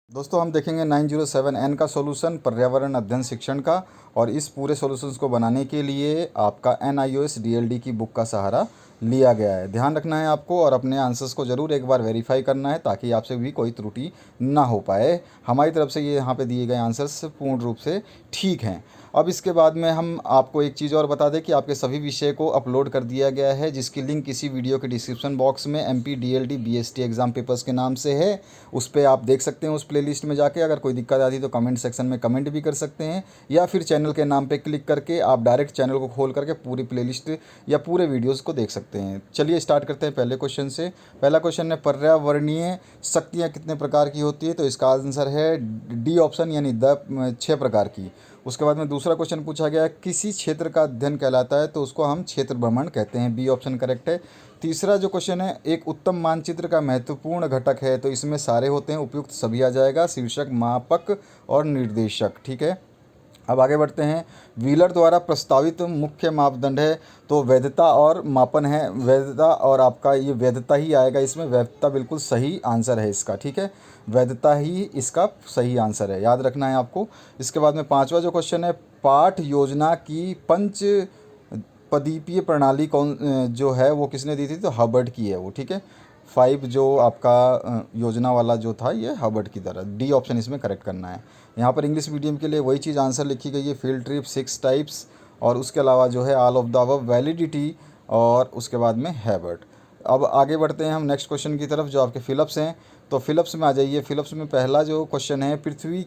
दोस्तों हम देखेंगे 907N का सॉल्यूशन पर्यावरण अध्ययन शिक्षण का। और इस पूरे सॉल्यूशंस को बनाने के लिए आपका NIOS DLD की बुक का सहारा लिया गया है। ध्यान रखना है आपको और अपने आंसर्स को ज़रूर एक बार वेरीफाई करना है ताकि आपसे भी कोई त्रुटि ना हो पाए। हमारी तरफ से ये यहाँ पे दिए गए आंसर्स पूर्ण रूप से ठीक हैं। अब इसके बाद में हम आपको एक चीज़ और बता दें कि आपके सभी विषय को अपलोड कर दिया गया है, जिसकी लिंक इसी वीडियो के डिस्क्रिप्शन बॉक्स में MP DLD BST exam papers के नाम से है। उस पर आप देख सकते हैं उस प्लेलिस्ट में जाके। अगर कोई दिक्कत आती तो कमेंट सेक्शन में कमेंट भी कर सकते हैं, या फिर चैनल के नाम पे क्लिक करके आप डायरेक्ट चैनल को खोल करके पूरी प्लेलिस्ट या पूरे वीडियोस को देख सकते हैं। चलिए स्टार्ट करते हैं पहले क्वेश्चन से। पहला क्वेश्चन है पर्यावरणीय शक्तियाँ कितने प्रकार की होती है, तो इसका आंसर है डी ऑप्शन, यानी 6 प्रकार की। उसके बाद में दूसरा क्वेश्चन पूछा गया किसी क्षेत्र का अध्ययन कहलाता है, तो उसको हम क्षेत्र भ्रमण कहते हैं। बी ऑप्शन करेक्ट है। तीसरा जो क्वेश्चन है एक उत्तम मानचित्र का महत्वपूर्ण घटक है, तो इसमें सारे होते हैं, उपयुक्त सभी आ जाएगा, शीर्षक, मापक और निर्देशक। ठीक है, अब आगे बढ़ते हैं। व्हीलर द्वारा प्रस्तावित मुख्य मापदंड है, तो वैधता और मापन है। वैधता और आपका ये वैधता ही आएगा इसमें, वैधता बिल्कुल सही आंसर है इसका। ठीक है, वैधता ही इसका सही आंसर है, याद रखना है आपको। इसके बाद में पांचवा जो क्वेश्चन है पाठ योजना की पंच पदीपीय प्रणाली कौन जो है वो किसने दी थी, तो हबर्ट की है वो। ठीक है, 5 जो आपका योजना वाला जो था ये हबर्ट की तरह। डी ऑप्शन इसमें करेक्ट करना है। यहाँ पर इंग्लिश मीडियम के लिए वही चीज़ आंसर लिखी गई है, फील्ड ट्रिप, 6 टाइप्स, और उसके अलावा जो है all of the above, validity, और उसके बाद में हैबर्ट। अब आगे बढ़ते हैं हम नेक्स्ट क्वेश्चन की तरफ जो आपके फिलिप्स हैं। तो फिलिप्स में आ जाइए। फिलिप्स में पहला जो क्वेश्चन है पृथ्वी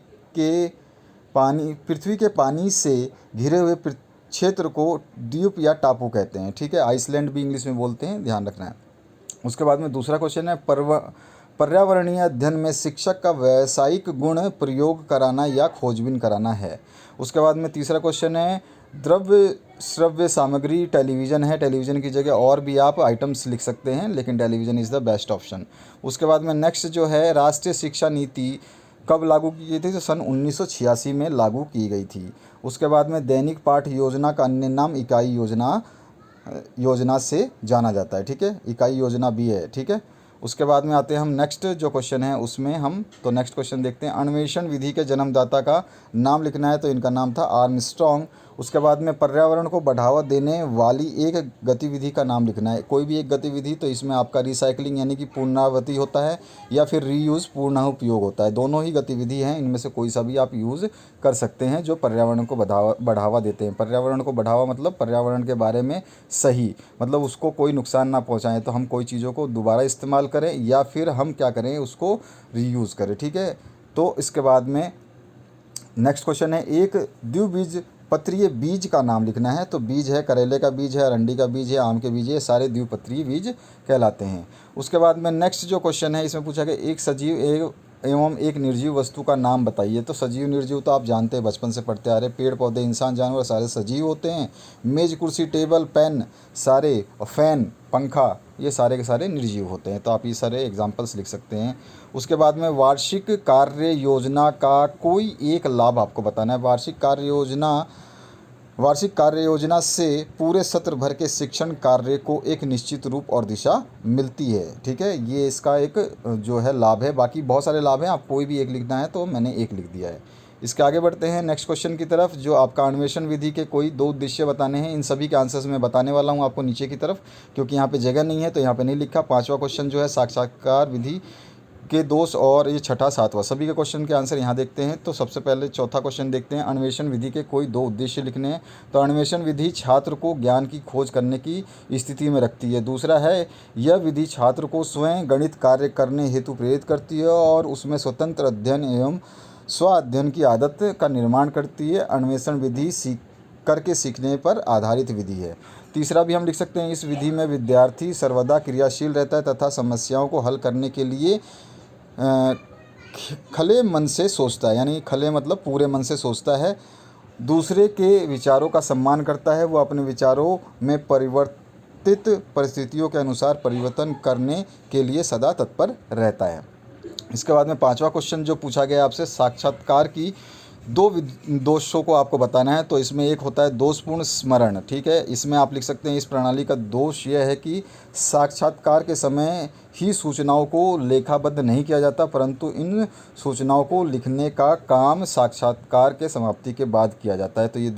के पानी से घिरे हुए क्षेत्र को द्वीप या टापू कहते हैं। ठीक है, आइसलैंड भी इंग्लिश में बोलते हैं, ध्यान रखना है। उसके बाद में दूसरा क्वेश्चन है पर्यावरणीय अध्ययन में शिक्षक का व्यावसायिक गुण प्रयोग कराना या खोजबीन कराना है। उसके बाद में तीसरा क्वेश्चन है द्रव्य श्रव्य सामग्री टेलीविज़न है, टेलीविज़न की जगह और भी आप आइटम्स लिख सकते हैं, लेकिन television is the best option. उसके बाद में नेक्स्ट जो है राष्ट्रीय शिक्षा नीति कब लागू की गई थी, तो सन 1986 में लागू की गई थी। उसके बाद में दैनिक पाठ योजना का अन्य नाम इकाई योजना से जाना जाता है। ठीक है, इकाई योजना भी है। ठीक है, उसके बाद में आते हैं हम नेक्स्ट जो क्वेश्चन है उसमें हम तो नेक्स्ट क्वेश्चन देखते हैं। अन्वेषण विधि के जन्मदाता का नाम लिखना है, तो इनका नाम था आर्मस्ट्रॉन्ग। उसके बाद में पर्यावरण को बढ़ावा देने वाली एक गतिविधि का नाम लिखना है, कोई भी एक गतिविधि, तो इसमें आपका रिसाइकलिंग यानी कि पुनरावृत्ति होता है, या फिर रीयूज़ पुनः उपयोग होता है। दोनों ही गतिविधि हैं, इनमें से कोई सा भी आप यूज़ कर सकते हैं जो पर्यावरण को बढ़ावा देते हैं। पर्यावरण को बढ़ावा मतलब पर्यावरण के बारे में सही, मतलब उसको कोई नुकसान ना पहुंचाएं, तो हम कोई चीज़ों को दोबारा इस्तेमाल करें या फिर हम क्या करें उसको रीयूज़ करें। ठीक है, तो इसके बाद में नेक्स्ट क्वेश्चन है एक द्विबीज पत्रीय बीज का नाम लिखना है, तो बीज है करेले का बीज है, अरंडी का बीज है, आम के बीज है, ये सारे द्विपत्रीय बीज कहलाते हैं। उसके बाद में नेक्स्ट जो क्वेश्चन है इसमें पूछा गया एक सजीव एवं एक निर्जीव वस्तु का नाम बताइए। तो सजीव निर्जीव तो आप जानते हैं, बचपन से पढ़ते आ रहे, पेड़ पौधे इंसान जानवर सारे सजीव होते हैं। मेज कुर्सी टेबल पेन सारे, और फैन पंखा ये सारे के सारे निर्जीव होते हैं, तो आप ये सारे एग्जांपल्स लिख सकते हैं। उसके बाद में वार्षिक कार्य योजना का कोई एक लाभ आपको बताना है। वार्षिक कार्य योजना से पूरे सत्र भर के शिक्षण कार्य को एक निश्चित रूप और दिशा मिलती है। ठीक है, ये इसका एक जो है लाभ है, बाकी बहुत सारे लाभ हैं, आप कोई भी एक लिखना है तो मैंने एक लिख दिया है। इसके आगे बढ़ते हैं नेक्स्ट क्वेश्चन की तरफ जो आपका अन्वेषण विधि के कोई 2 उद्देश्य बताने हैं। इन सभी के आंसर्स मैं बताने वाला हूं आपको नीचे की तरफ, क्योंकि यहाँ पे जगह नहीं है तो यहाँ पे नहीं लिखा। पांचवा क्वेश्चन जो है साक्षात्कार विधि के दोष, और ये छठा सातवां सभी के क्वेश्चन के आंसर यहाँ देखते हैं। तो सबसे पहले चौथा क्वेश्चन देखते हैं, अन्वेषण विधि के कोई 2 उद्देश्य लिखने हैं। तो अन्वेषण विधि छात्र को ज्ञान की खोज करने की स्थिति में रखती है। दूसरा है यह विधि छात्र को स्वयं गणित कार्य करने हेतु प्रेरित करती है और उसमें स्वतंत्र अध्ययन एवं स्व अध्ययन की आदत का निर्माण करती है। अन्वेषण विधि करके सीखने पर आधारित विधि है। तीसरा भी हम लिख सकते हैं, इस विधि में विद्यार्थी सर्वदा क्रियाशील रहता है तथा समस्याओं को हल करने के लिए खले मन से सोचता है, यानी खले मतलब पूरे मन से सोचता है। दूसरे के विचारों का सम्मान करता है, वो अपने विचारों में परिवर्तित परिस्थितियों के अनुसार परिवर्तन करने के लिए सदा तत्पर रहता है। इसके बाद में पांचवा क्वेश्चन जो पूछा गया आपसे साक्षात्कार की 2 दोषों को आपको बताना है। तो इसमें एक होता है दोषपूर्ण स्मरण। ठीक है, इसमें आप लिख सकते हैं इस प्रणाली का दोष यह है कि साक्षात्कार के समय ही सूचनाओं को लेखाबद्ध नहीं किया जाता, परंतु इन सूचनाओं को लिखने का काम साक्षात्कार के समाप्ति के बाद किया जाता है। तो ये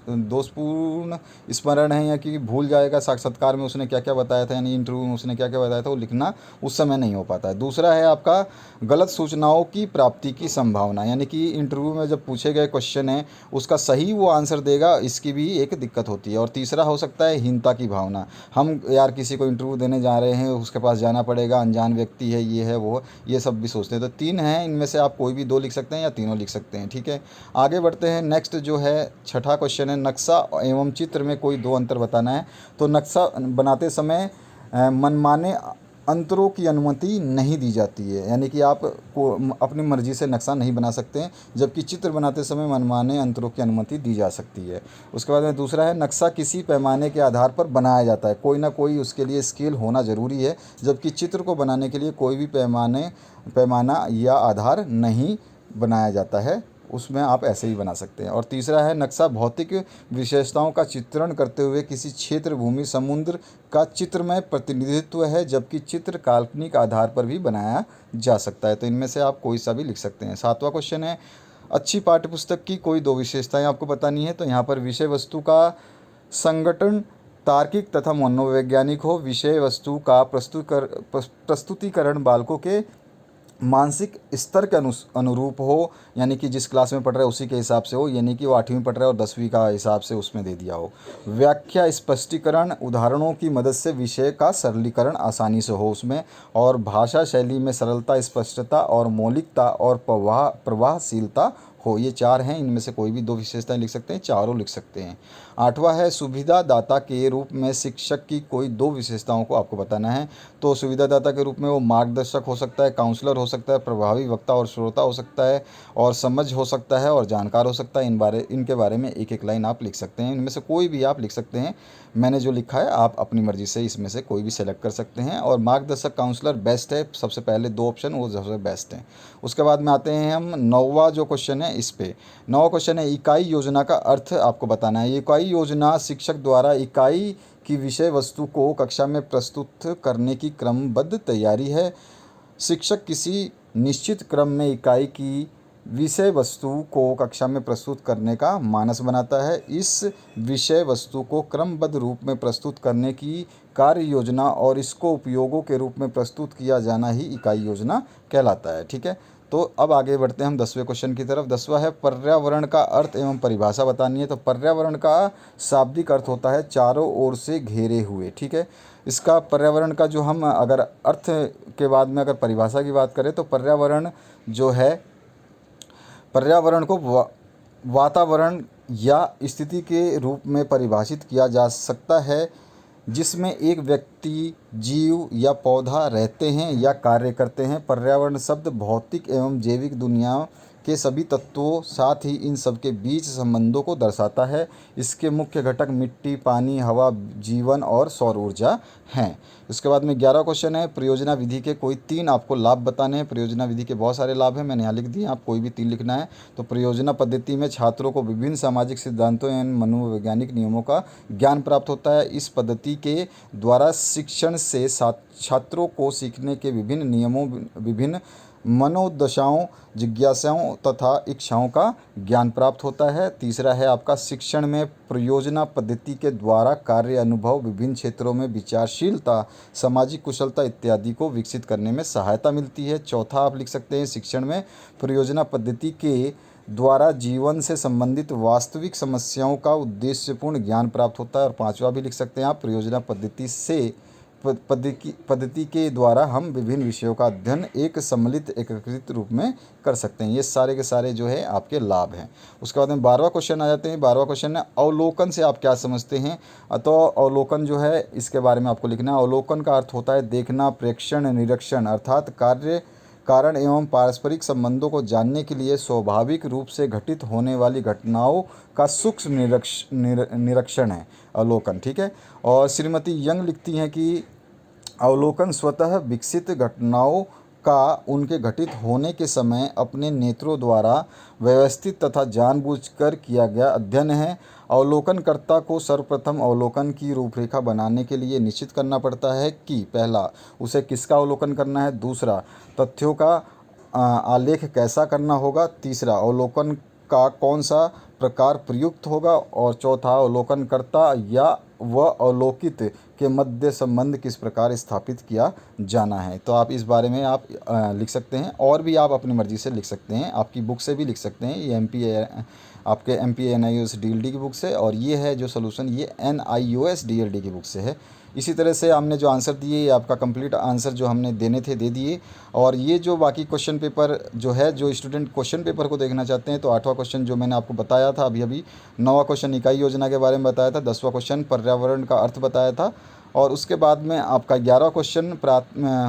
दोषपूर्ण स्मरण है, या कि भूल जाएगा साक्षात्कार में उसने क्या क्या बताया था, यानी इंटरव्यू में उसने क्या क्या बताया था, वो लिखना उस समय नहीं हो पाता है। दूसरा है आपका गलत सूचनाओं की प्राप्ति की संभावना, यानी कि इंटरव्यू में जब पूछे गए क्वेश्चन है उसका सही वो आंसर देगा, इसकी भी एक दिक्कत होती है। और तीसरा हो सकता है हीनता की भावना, हम यार किसी को इंटरव्यू देने जा रहे हैं, उसके पास जाना पड़ेगा, अनजान व्यक्ति है, ये है वो, ये सब भी सोचते हैं। तो 3 हैं, इनमें से आप कोई भी 2 लिख सकते हैं या तीनों लिख सकते हैं, ठीक है। आगे बढ़ते हैं। नेक्स्ट जो है छठा क्वेश्चन है, नक्शा एवं चित्र में कोई 2 अंतर बताना है। तो नक्शा बनाते समय मनमाने अंतरों की अनुमति नहीं दी जाती है, यानी कि आप को अपनी मर्ज़ी से नक्शा नहीं बना सकते हैं, जबकि चित्र बनाते समय मनमाने अंतरों की अनुमति दी जा सकती है। उसके बाद में दूसरा है, नक्शा किसी पैमाने के आधार पर बनाया जाता है, कोई ना कोई उसके लिए स्केल होना ज़रूरी है, जबकि चित्र को बनाने के लिए कोई भी पैमाना या आधार नहीं बनाया जाता है, उसमें आप ऐसे ही बना सकते हैं। और तीसरा है, नक्शा भौतिक विशेषताओं का चित्रण करते हुए किसी क्षेत्र, भूमि, समुद्र का चित्रमय प्रतिनिधित्व है, जबकि चित्र काल्पनिक आधार पर भी बनाया जा सकता है। तो इनमें से आप कोई सा भी लिख सकते हैं। 7वां क्वेश्चन है, अच्छी पाठ्यपुस्तक की कोई 2 विशेषताएं आपको बतानी है। तो यहाँ पर विषय वस्तु का संगठन तार्किक तथा मनोवैज्ञानिक हो, विषय वस्तु का प्रस्तुतिकरण बालकों के मानसिक स्तर के अनुरूप हो, यानी कि जिस क्लास में पढ़ रहा है उसी के हिसाब से हो, यानी कि वो 8वीं पढ़ रहा है और 10वीं का हिसाब से उसमें दे दिया हो। व्याख्या स्पष्टीकरण उदाहरणों की मदद से विषय का सरलीकरण आसानी से हो उसमें, और भाषा शैली में सरलता, स्पष्टता और मौलिकता और प्रवाहशीलता हो। ये 4 हैं, इनमें से कोई भी 2 विशेषताएं लिख सकते हैं, चारों लिख सकते हैं। 8वां है, सुविधादाता के रूप में शिक्षक की कोई 2 विशेषताओं को आपको बताना है। तो सुविधादाता के रूप में वो मार्गदर्शक हो सकता है, काउंसलर हो सकता है, प्रभावी वक्ता और श्रोता हो सकता है, और समझ हो सकता है, और जानकार हो सकता है। इनके बारे में एक एक लाइन आप लिख सकते हैं, इनमें से कोई भी आप लिख सकते हैं। मैंने जो लिखा है आप अपनी मर्ज़ी से इसमें से कोई भी सेलेक्ट कर सकते हैं। और मार्गदर्शक, काउंसलर बेस्ट है, सबसे पहले 2 ऑप्शन वो सबसे बेस्ट हैं। उसके बाद में आते हैं हम 9वां जो क्वेश्चन है इस पे। 9वां क्वेश्चन है, इकाई योजना का अर्थ आपको बताना है। इकाई योजना शिक्षक द्वारा इकाई की विषय वस्तु को कक्षा में प्रस्तुत करने की क्रमबद्ध तैयारी है। शिक्षक किसी निश्चित क्रम में इकाई की विषय वस्तु को कक्षा में प्रस्तुत करने का मानस बनाता है। इस विषय वस्तु को क्रमबद्ध रूप में प्रस्तुत करने की कार्य योजना और इसको उपयोगों के रूप में प्रस्तुत किया जाना ही इकाई योजना कहलाता है, ठीक है। तो अब आगे बढ़ते हैं हम 10वें क्वेश्चन की तरफ। 10वां है, पर्यावरण का अर्थ एवं परिभाषा बतानी है। तो पर्यावरण का शाब्दिक अर्थ होता है चारों ओर से घेरे हुए, ठीक है। इसका पर्यावरण का जो हम अगर अर्थ के बाद में अगर परिभाषा की बात करें, तो पर्यावरण जो है, पर्यावरण को वातावरण या स्थिति के रूप में परिभाषित किया जा सकता है जिसमें एक व्यक्ति, जीव या पौधा रहते हैं या कार्य करते हैं। पर्यावरण शब्द भौतिक एवं जैविक दुनिया के सभी तत्वों, साथ ही इन सब के बीच संबंधों को दर्शाता है। इसके मुख्य घटक मिट्टी, पानी, हवा, जीवन और सौर ऊर्जा हैं। उसके बाद में 11वां क्वेश्चन है, परियोजना विधि के कोई 3 आपको लाभ बताने हैं। परियोजना विधि के बहुत सारे लाभ हैं, मैंने यहाँ लिख दिए, आप कोई भी 3 लिखना है। तो परियोजना पद्धति में छात्रों को विभिन्न सामाजिक सिद्धांतों एवं मनोवैज्ञानिक नियमों का ज्ञान प्राप्त होता है। इस पद्धति के द्वारा शिक्षण से छात्रों को सीखने के विभिन्न नियमों, विभिन्न मनोदशाओं, जिज्ञासाओं तथा इच्छाओं का ज्ञान प्राप्त होता है। तीसरा है आपका, शिक्षण में परियोजना पद्धति के द्वारा कार्य अनुभव, विभिन्न क्षेत्रों में विचारशीलता, सामाजिक कुशलता इत्यादि को विकसित करने में सहायता मिलती है। चौथा आप लिख सकते हैं, शिक्षण में परियोजना पद्धति के द्वारा जीवन से संबंधित वास्तविक समस्याओं का उद्देश्यपूर्ण ज्ञान प्राप्त होता है। और 5वां भी लिख सकते हैं आप, परियोजना पद्धति के द्वारा हम विभिन्न विषयों का अध्ययन एक सम्मिलित एकीकृत रूप में कर सकते हैं। ये सारे के सारे जो है आपके लाभ हैं। उसके बाद में 12वां क्वेश्चन आ जाते हैं। 12वां क्वेश्चन है, अवलोकन से आप क्या समझते हैं। तो अवलोकन जो है इसके बारे में आपको लिखना है। अवलोकन का अर्थ होता है देखना, प्रेक्षण, निरीक्षण, अर्थात कारण एवं पारस्परिक संबंधों को जानने के लिए स्वाभाविक रूप से घटित होने वाली घटनाओं का सूक्ष्म निरीक्षण है अवलोकन, ठीक है। और श्रीमती यंग लिखती हैं कि अवलोकन स्वतः विकसित घटनाओं का उनके घटित होने के समय अपने नेत्रों द्वारा व्यवस्थित तथा जानबूझकर किया गया अध्ययन है। अवलोकनकर्ता को सर्वप्रथम अवलोकन की रूपरेखा बनाने के लिए निश्चित करना पड़ता है कि पहला, उसे किसका अवलोकन करना है, दूसरा, तथ्यों का आलेख कैसा करना होगा, तीसरा, अवलोकन का कौन सा प्रकार प्रयुक्त होगा, और चौथा, अवलोकनकर्ता या वह अवलोकित के मध्य संबंध किस प्रकार स्थापित किया जाना है। तो आप इस बारे में आप लिख सकते हैं, और भी आप अपनी मर्ज़ी से लिख सकते हैं, आपकी बुक से भी लिख सकते हैं। ये आपके MPA NIOS DLD की बुक से, और ये है जो सोल्यूशन ये NIOS DLD की बुक से है। इसी तरह से हमने जो आंसर दिए, ये आपका कंप्लीट आंसर जो हमने देने थे दे दिए। और ये जो बाकी क्वेश्चन पेपर जो है, जो स्टूडेंट क्वेश्चन पेपर को देखना चाहते हैं, तो 8वां क्वेश्चन जो मैंने आपको बताया था अभी 9वां क्वेश्चन इकाई योजना के बारे में बताया था, 10वां क्वेश्चन पर्यावरण का अर्थ बताया था, और उसके बाद में आपका 11वां क्वेश्चन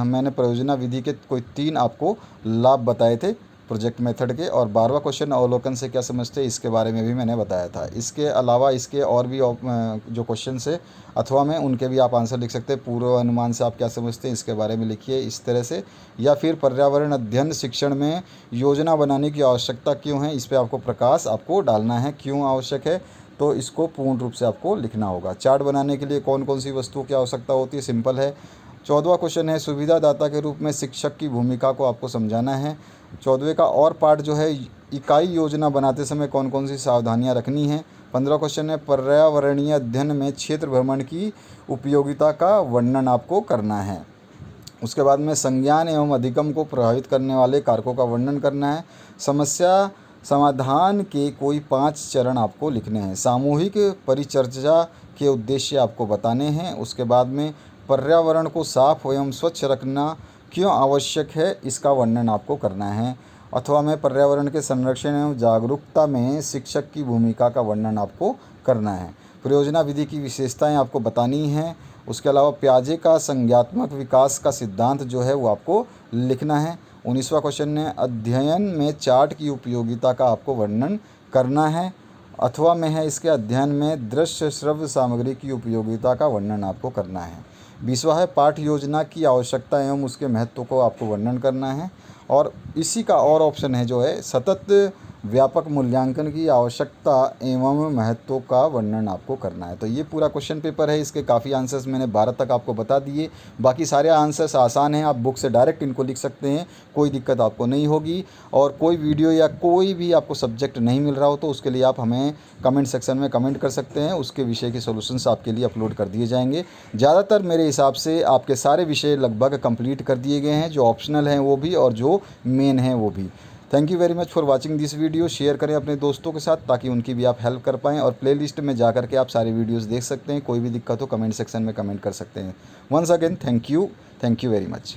मैंने प्रयोजना विधि के कोई 3 आपको लाभ बताए थे प्रोजेक्ट मेथड के, और 12वां क्वेश्चन अवलोकन से क्या समझते हैं इसके बारे में भी मैंने बताया था। इसके अलावा इसके और भी जो क्वेश्चन है अथवा में उनके भी आप आंसर लिख सकते हैं। पूर्व अनुमान से आप क्या समझते हैं इसके बारे में लिखिए इस तरह से, या फिर पर्यावरण अध्ययन शिक्षण में योजना बनाने की आवश्यकता क्यों है, इस पर आपको प्रकाश आपको डालना है, क्यों आवश्यक है, तो इसको पूर्ण रूप से आपको लिखना होगा। चार्ट बनाने के लिए कौन कौन सी वस्तुओं की आवश्यकता होती है, सिंपल है। 14वां क्वेश्चन है सुविधादाता के रूप में शिक्षक की भूमिका को आपको समझाना है। 14वें का और पार्ट जो है इकाई योजना बनाते समय कौन कौन सी सावधानियां रखनी है। 15वां क्वेश्चन है पर्यावरणीय अध्ययन में क्षेत्र भ्रमण की उपयोगिता का वर्णन आपको करना है। उसके बाद में संज्ञान एवं अधिगम को प्रभावित करने वाले कारकों का वर्णन करना है। समस्या समाधान के कोई 5 चरण आपको लिखने हैं। सामूहिक परिचर्चा के उद्देश्य आपको बताने हैं। उसके बाद में पर्यावरण को साफ एवं स्वच्छ रखना क्यों आवश्यक है, इसका वर्णन आपको करना है। अथवा में पर्यावरण के संरक्षण एवं जागरूकता में शिक्षक की भूमिका का वर्णन आपको करना है। परियोजना विधि की विशेषताएं आपको बतानी हैं। उसके अलावा प्याजे का संज्ञात्मक विकास का सिद्धांत जो है वो आपको लिखना है। 19वां क्वेश्चन है अध्ययन में चार्ट की उपयोगिता का आपको वर्णन करना है। अथवा में है इसके अध्ययन में दृश्य श्रव्य सामग्री की उपयोगिता का वर्णन आपको करना है। 20वां है पाठ योजना की आवश्यकता एवं उसके महत्व को आपको वर्णन करना है। और इसी का और ऑप्शन है जो है सतत व्यापक मूल्यांकन की आवश्यकता एवं महत्व का वर्णन आपको करना है। तो ये पूरा क्वेश्चन पेपर है, इसके काफ़ी आंसर्स मैंने 12 तक आपको बता दिए। बाकी सारे आंसर्स आसान हैं, आप बुक से डायरेक्ट इनको लिख सकते हैं, कोई दिक्कत आपको नहीं होगी। और कोई वीडियो या कोई भी आपको सब्जेक्ट नहीं मिल रहा हो तो उसके लिए आप हमें कमेंट सेक्शन में कमेंट कर सकते हैं, उसके विषय के सॉल्यूशंस आपके लिए अपलोड कर दिए जाएंगे। ज़्यादातर मेरे हिसाब से आपके सारे विषय लगभग कंप्लीट कर दिए गए हैं, जो ऑप्शनल हैं वो भी और जो मेन हैं वो भी। Thank you very much for watching this video. Share करें अपने दोस्तों के साथ ताकि उनकी भी आप हेल्प कर पाएँ, और प्लेलिस्ट में जा कर के आप सारी वीडियोस देख सकते हैं। कोई भी दिक्कत हो कमेंट सेक्शन में कमेंट कर सकते हैं। Once again thank you very much.